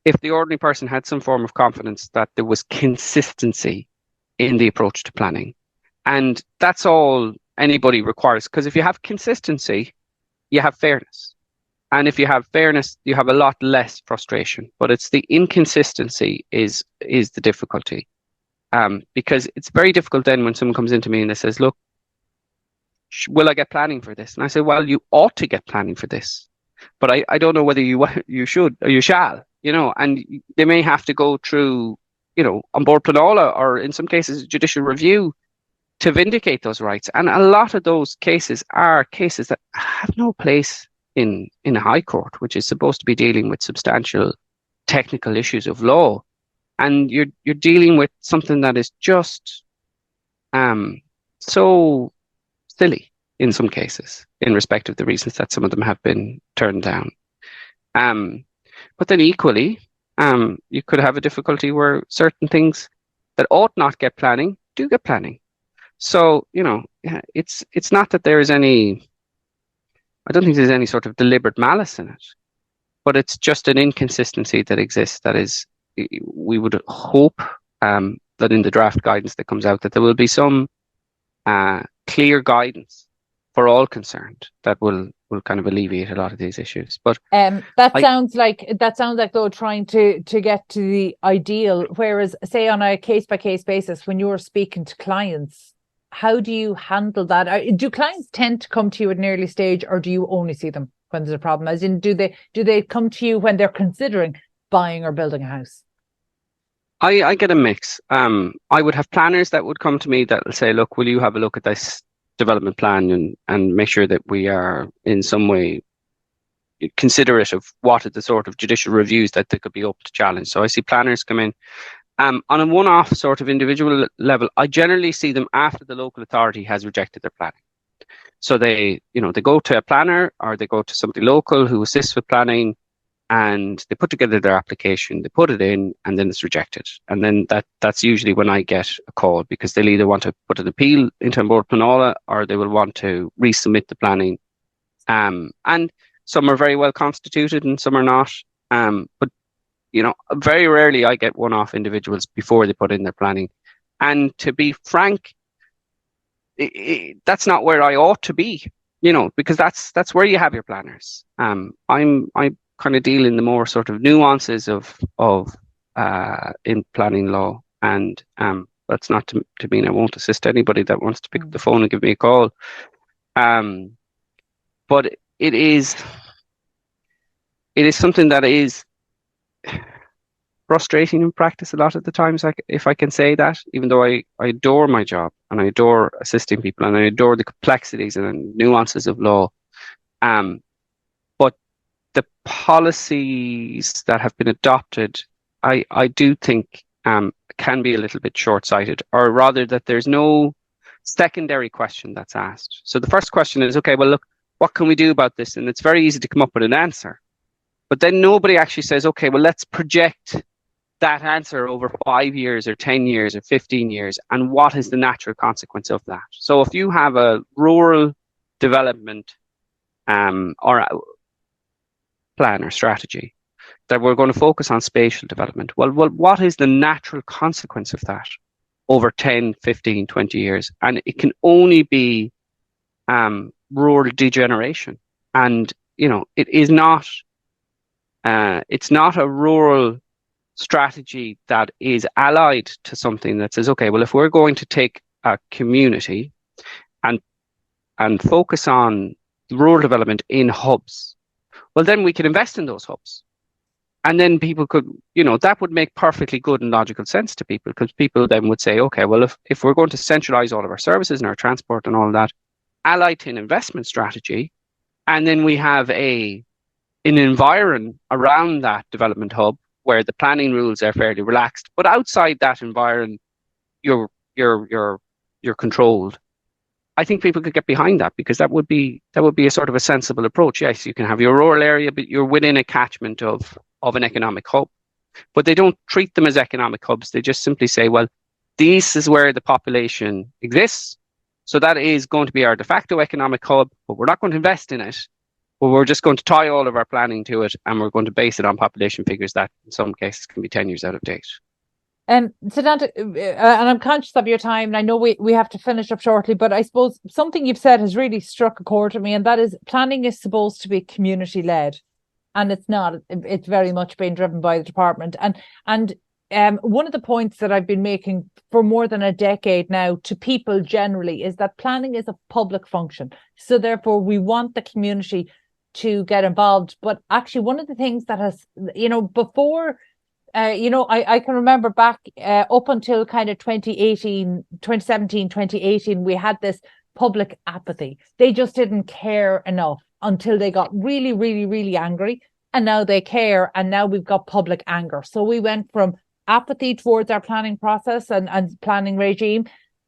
if the ordinary person had some form of confidence that there was consistency in the approach to planning. And that's all anybody requires, because if you have consistency, you have fairness. And if you have fairness, you have a lot less frustration. But it's the inconsistency is the difficulty. Because it's very difficult then when someone comes into me and they says, look, will I get planning for this? And I say, well, you ought to get planning for this. But I don't know whether you should or you shall, and they may have to go through, on Bord Pleanála, or in some cases, judicial review to vindicate those rights. And a lot of those cases are cases that have no place in a high court, which is supposed to be dealing with substantial technical issues of law. And you're dealing with something that is just so silly in some cases, in respect of the reasons that some of them have been turned down. But then equally, you could have a difficulty where certain things that ought not get planning do get planning. So, it's not that there is I don't think there's any sort of deliberate malice in it, but it's just an inconsistency that exists. That is, we would hope that in the draft guidance that comes out, that there will be some clear guidance for all concerned that will kind of alleviate a lot of these issues. But that sounds like though trying to get to the ideal, whereas say on a case by case basis, when you're speaking to clients how do you handle that? Do clients tend to come to you at an early stage, or do you only see them when there's a problem? As in, do they come to you when they're considering buying or building a house? I get a mix. I would have planners that would come to me that will say, look, will you have a look at this development plan and make sure that we are in some way considerate of what are the sort of judicial reviews that they could be up to challenge. So I see planners come in. On a one-off sort of individual level, I generally see them after the local authority has rejected their planning. So they go to a planner or they go to somebody local who assists with planning, and they put together their application, they put it in, and then it's rejected. And then that's usually when I get a call, because they'll either want to put an appeal into An Bord Pleanála, or they will want to resubmit the planning. And some are very well constituted and some are not. But very rarely I get one-off individuals before they put in their planning. And to be frank, that's not where I ought to be, because that's where you have your planners. I kind of deal in the more sort of nuances of in planning law, and that's not to mean I won't assist anybody that wants to pick up the phone and give me a call. But it is something that is frustrating in practice a lot of the times, if I can say that, even though I adore my job and I adore assisting people and I adore the complexities and nuances of law. But the policies that have been adopted, I do think can be a little bit short-sighted, or rather that there's no secondary question that's asked. So the first question is, okay, well, look, what can we do about this? And it's very easy to come up with an answer. But then nobody actually says, okay, well, let's project that answer over 5 years or 10 years or 15 years. And what is the natural consequence of that? So if you have a rural development or a plan or strategy that we're going to focus on spatial development, well, what is the natural consequence of that over 10, 15, 20 years? And it can only be rural degeneration. And, it is not... it's not a rural strategy that is allied to something that says, okay, well, if we're going to take a community and focus on rural development in hubs, well, then we can invest in those hubs. And then people could, that would make perfectly good and logical sense to people, because people then would say, okay, well, if we're going to centralize all of our services and our transport and all that, allied to an investment strategy, and then we have an environment around that development hub where the planning rules are fairly relaxed, but outside that environment, you're controlled. I think people could get behind that, because that would be a sort of a sensible approach. Yes, you can have your rural area, but you're within a catchment of an economic hub. But they don't treat them as economic hubs. They just simply say, well, this is where the population exists, so that is going to be our de facto economic hub, but we're not going to invest in it. But we're just going to tie all of our planning to it, and we're going to base it on population figures that in some cases can be 10 years out of date. Setanta, and I'm conscious of your time, and I know we have to finish up shortly, but I suppose something you've said has really struck a chord with me, and that is planning is supposed to be community-led, and it's not. It's very much being driven by the department. And one of the points that I've been making for more than a decade now to people generally is that planning is a public function. So therefore, we want the community to get involved. But actually, one of the things that has, before, I can remember back up until kind of 2017, 2018, we had this public apathy. They just didn't care enough until they got really, really, really angry. And now they care. And now we've got public anger. So we went from apathy towards our planning process and planning regime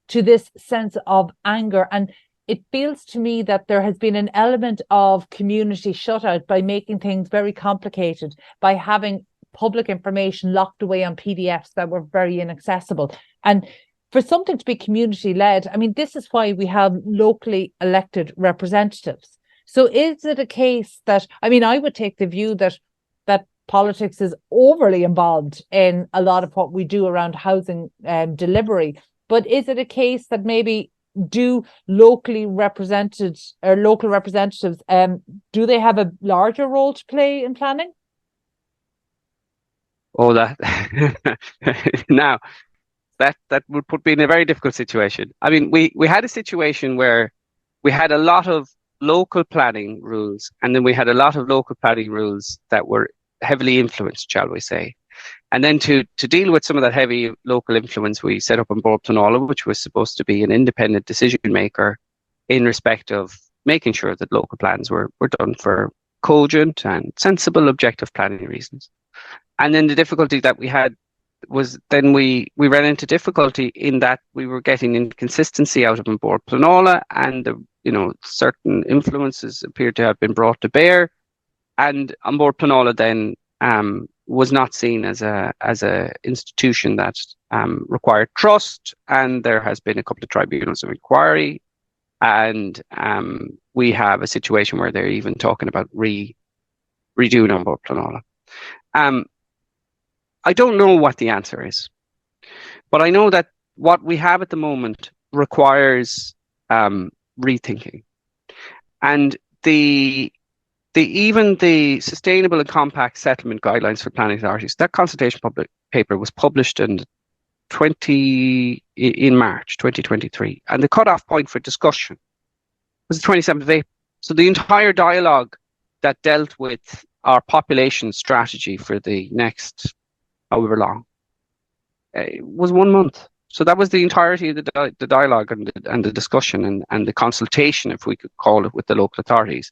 to this sense of anger. And it feels to me that there has been an element of community shutout by making things very complicated, by having public information locked away on PDFs that were very inaccessible. And for something to be community-led, I mean, this is why we have locally elected representatives. So is it a case that, I mean, I would take the view that politics is overly involved in a lot of what we do around housing delivery, but is it a case that maybe do local representatives, do they have a larger role to play in planning? Oh, that now that would put me in a very difficult situation. I mean, we had a situation where we had a lot of local planning rules, and then we had a lot of local planning rules that were heavily influenced, shall we say. And then to deal with some of that heavy local influence, we set up on Board Pleanála, which was supposed to be an independent decision maker in respect of making sure that local plans were done for cogent and sensible objective planning reasons. And then the difficulty that we had was then we ran into difficulty in that we were getting inconsistency out of on Board Pleanála, and certain influences appeared to have been brought to bear, and on Board Pleanála then was not seen as a institution that required trust, and there has been a couple of tribunals of inquiry, and we have a situation where they're even talking about redoing on Board Pleanála. I don't know what the answer is, but I know that what we have at the moment requires rethinking. And even the Sustainable and Compact Settlement Guidelines for Planning Authorities, that consultation paper was published in March 2023, and the cutoff point for discussion was the 27th of April. So the entire dialogue that dealt with our population strategy for the next however long was 1 month. So that was the entirety of the dialogue and the discussion and the consultation, if we could call it, with the local authorities.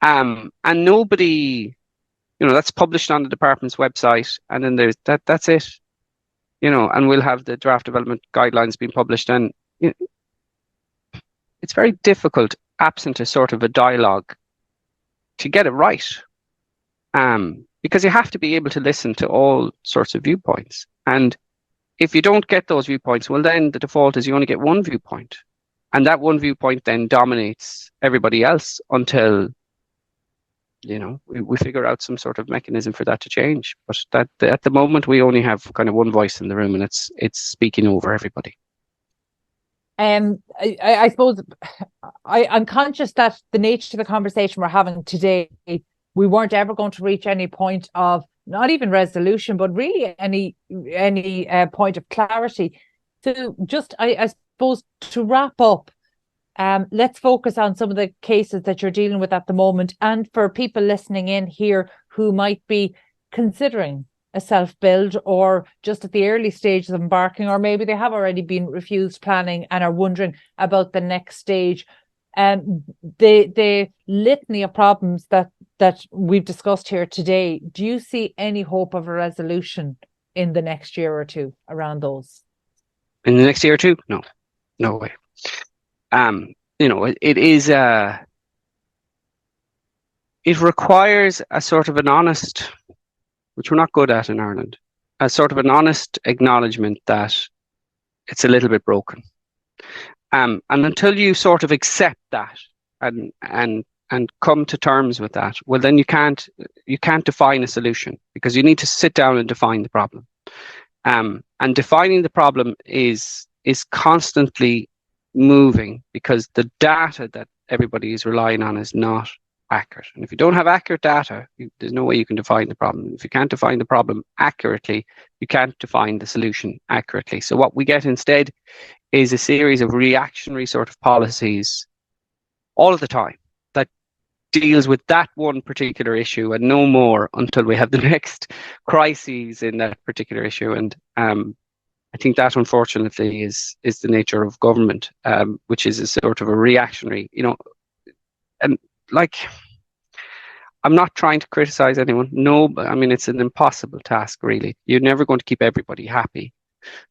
And nobody, that's published on the department's website, and then there's that's it. And we'll have the draft development guidelines being published, and it's very difficult, absent a sort of a dialogue, to get it right. Because you have to be able to listen to all sorts of viewpoints. And if you don't get those viewpoints, well, then the default is you only get one viewpoint. And that one viewpoint then dominates everybody else until, we figure out some sort of mechanism for that to change. But at the moment, we only have kind of one voice in the room, and it's speaking over everybody. I suppose I'm conscious that the nature of the conversation we're having today, we weren't ever going to reach any point of not even resolution, but really any point of clarity. So just, I suppose, to wrap up, let's focus on some of the cases that you're dealing with at the moment, and for people listening in here who might be considering a self-build or just at the early stages of embarking, or maybe they have already been refused planning and are wondering about the next stage. The litany of problems that we've discussed here today, do you see any hope of a resolution in the next year or two around those? In the next year or two? No way. It is it requires a sort of an honest, which we're not good at in Ireland, a sort of an honest acknowledgement that it's a little bit broken. And until you sort of accept that and come to terms with that, well, then you can't define a solution, because you need to sit down and define the problem. And defining the problem is constantly moving, because the data that everybody is relying on is not accurate. And if you don't have accurate data, there's no way you can define the problem. If you can't define the problem accurately, you can't define the solution accurately. So what we get instead is a series of reactionary sort of policies all of the time that deals with that one particular issue and no more until we have the next crises in that particular issue. And I think that, unfortunately, is the nature of government, which is a sort of a reactionary, and like, I'm not trying to criticize anyone. No, but I mean, it's an impossible task, really. You're never going to keep everybody happy,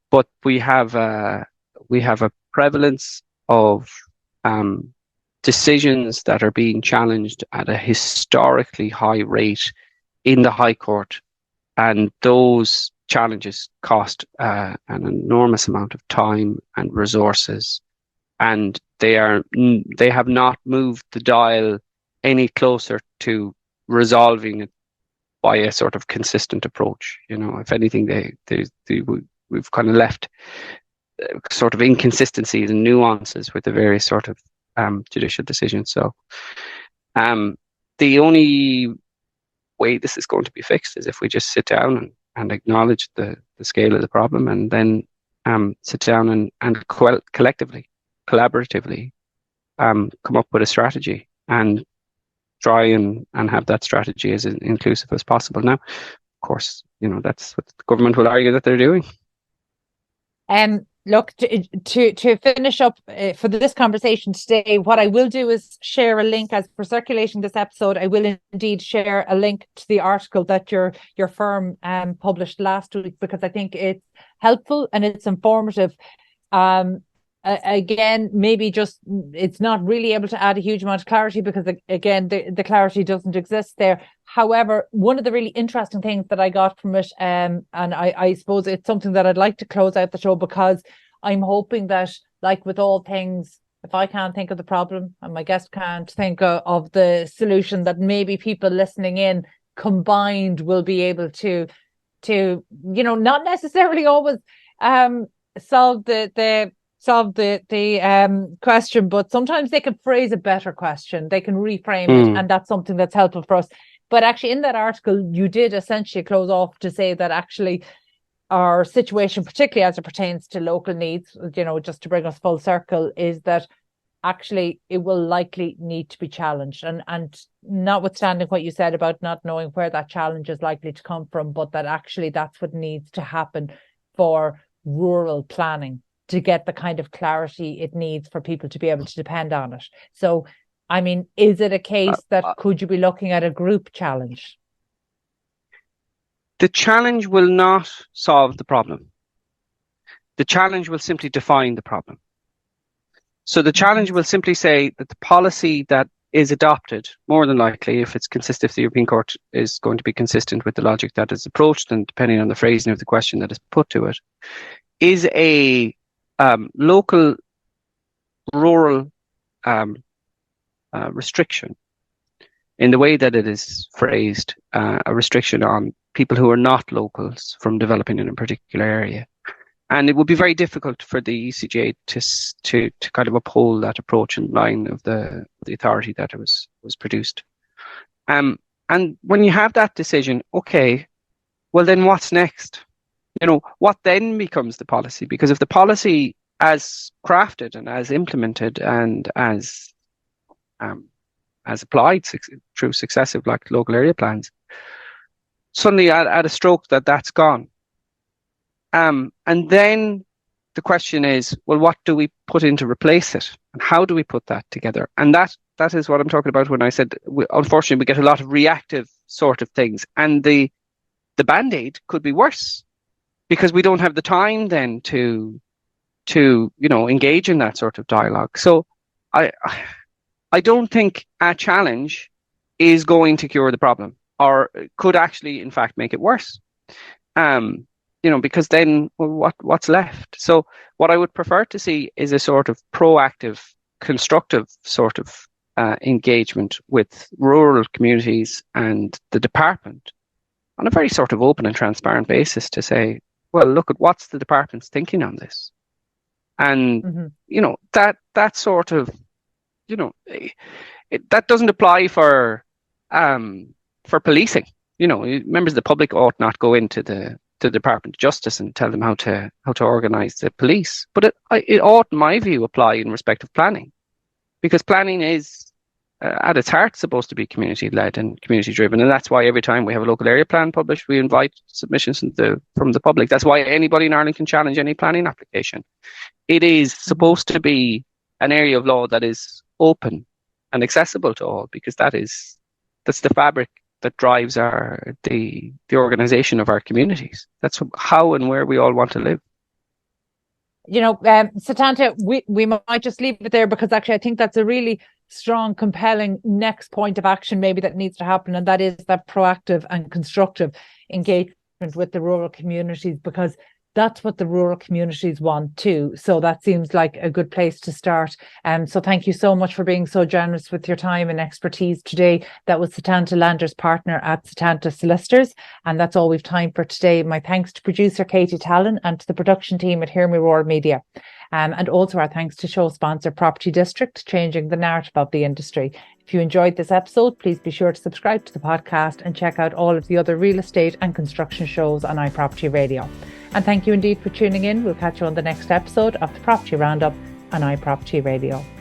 but we have a prevalence of decisions that are being challenged at a historically high rate in the High Court, and those challenges cost an enormous amount of time and resources, and they have not moved the dial any closer to resolving it by a sort of consistent approach. If anything, we've kind of left sort of inconsistencies and nuances with the various sort of judicial decisions. So the only way this is going to be fixed is if we just sit down and acknowledge the scale of the problem, and then sit down and collectively, collaboratively, come up with a strategy and try and have that strategy as inclusive as possible. Now, of course, that's what the government will argue that they're doing. Look, to finish up for this conversation today, what I will do is share a link as for circulating this episode. I will indeed share a link to the article that your firm published last week, because I think it's helpful and it's informative. Again, maybe just it's not really able to add a huge amount of clarity because, again, the clarity doesn't exist there. However, one of the really interesting things that I got from it, and I suppose it's something that I'd like to close out the show, because I'm hoping that, like with all things, if I can't think of the problem and my guest can't think of the solution, that maybe people listening in combined will be able to not necessarily always solve the question, but sometimes they can phrase a better question. They can reframe it, and that's something that's helpful for us. But actually, in that article, you did essentially close off to say that actually our situation, particularly as it pertains to local needs, just to bring us full circle, is that actually it will likely need to be challenged. And notwithstanding what you said about not knowing where that challenge is likely to come from, but that actually that's what needs to happen for rural planning to get the kind of clarity it needs for people to be able to depend on it. So, I mean, is it a case that could you be looking at a group challenge? The challenge will not solve the problem. The challenge will simply define the problem. So the challenge will simply say that the policy that is adopted, more than likely, if it's consistent, if the European Court is going to be consistent with the logic that is approached, and depending on the phrasing of the question that is put to it, is a local rural restriction in the way that it is phrased, a restriction on people who are not locals from developing in a particular area. And it would be very difficult for the ECJ to kind of uphold that approach in line of the authority that it was produced. And when you have that decision, okay, well then what's next? What then becomes the policy? Because if the policy as crafted and as implemented and as applied through successive local area plans, suddenly at a stroke that's gone. And then the question is, well, what do we put in to replace it? And how do we put that together? And that is what I'm talking about when I said, unfortunately, we get a lot of reactive sort of things. And the Band-Aid could be worse because we don't have the time then to engage in that sort of dialogue. So I don't think a challenge is going to cure the problem, or could actually, in fact, make it worse. Because then what's left? So what I would prefer to see is a sort of proactive, constructive sort of engagement with rural communities and the department on a very sort of open and transparent basis to say, well, look at what's the department's thinking on this. And, that sort of, that doesn't apply for policing. Members of the public ought not go into the Department of Justice and tell them how to organise the police. But it ought, in my view, apply in respect of planning, because planning is at its heart supposed to be community-led and community-driven, and that's why every time we have a local area plan published, we invite submissions from the public. That's why anybody in Ireland can challenge any planning application. It is supposed to be an area of law that is open and accessible to all, because that's the fabric that drives the organisation of our communities. That's how and where we all want to live. Setanta, we might just leave it there, because actually I think that's a really strong, compelling next point of action maybe that needs to happen, and that is that proactive and constructive engagement with the rural communities, because that's what the rural communities want too. So that seems like a good place to start. So thank you so much for being so generous with your time and expertise today. That was Setanta Landers, partner at Setanta Solicitors. And that's all we've time for today. My thanks to producer Katie Tallon and to the production team at Hear Me Roar Media. And also our thanks to show sponsor Property District, changing the narrative of the industry. If you enjoyed this episode, please be sure to subscribe to the podcast and check out all of the other real estate and construction shows on iPropertyRadio. And thank you indeed for tuning in. We'll catch you on the next episode of the Property Roundup on iPropertyRadio.